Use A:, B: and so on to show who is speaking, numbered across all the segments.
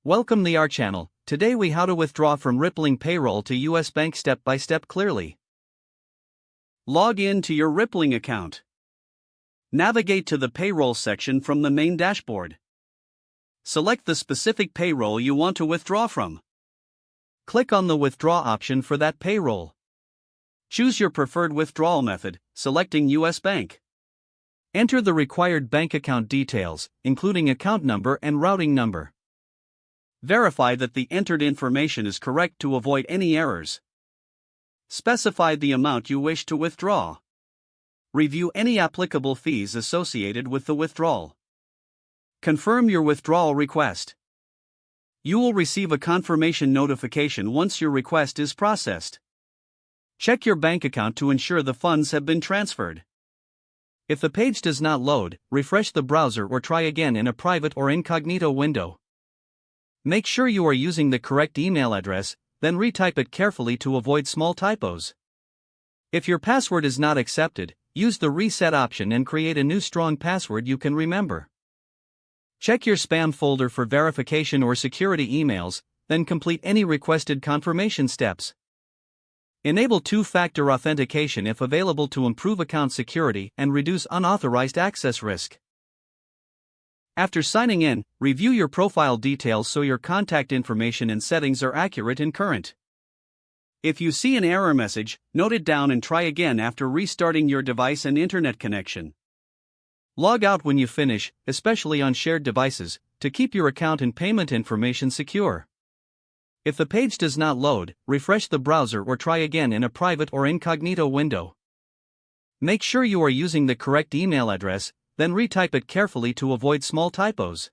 A: Welcome to our channel. Today we how to withdraw from Rippling Payroll to US Bank step by step clearly. Log in to your Rippling account. Navigate to the Payroll section from the main dashboard. Select the specific payroll you want to withdraw from. Click on the Withdraw option for that payroll. Choose your preferred withdrawal method, selecting US Bank. Enter the required bank account details, including account number and routing number. Verify that the entered information is correct to avoid any errors. Specify the amount you wish to withdraw. Review any applicable fees associated with the withdrawal. Confirm your withdrawal request. You will receive a confirmation notification once your request is processed. Check your bank account to ensure the funds have been transferred. If the page does not load, refresh the browser or try again in a private or incognito window. Make sure you are using the correct email address, then retype it carefully to avoid small typos. If your password is not accepted, use the reset option and create a new strong password you can remember. Check your spam folder for verification or security emails, then complete any requested confirmation steps. Enable two-factor authentication if available to improve account security and reduce unauthorized access risk. After signing in, review your profile details so your contact information and settings are accurate and current. If you see an error message, note it down and try again after restarting your device and internet connection. Log out when you finish, especially on shared devices, to keep your account and payment information secure. If the page does not load, refresh the browser or try again in a private or incognito window. Make sure you are using the correct email address, then retype it carefully to avoid small typos.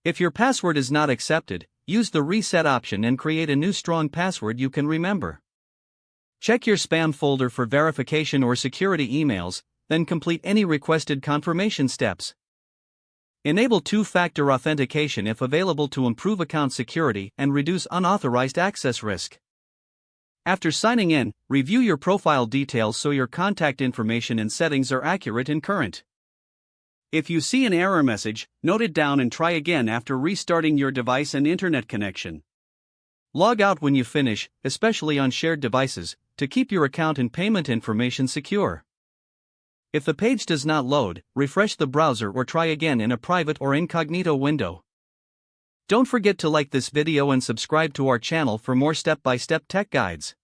A: If your password is not accepted, use the reset option and create a new strong password you can remember. Check your spam folder for verification or security emails, then complete any requested confirmation steps. Enable two-factor authentication if available to improve account security and reduce unauthorized access risk. After signing in, review your profile details so your contact information and settings are accurate and current. If you see an error message, note it down and try again after restarting your device and internet connection. Log out when you finish, especially on shared devices, to keep your account and payment information secure. If the page does not load, refresh the browser or try again in a private or incognito window. Don't forget to like this video and subscribe to our channel for more step-by-step tech guides.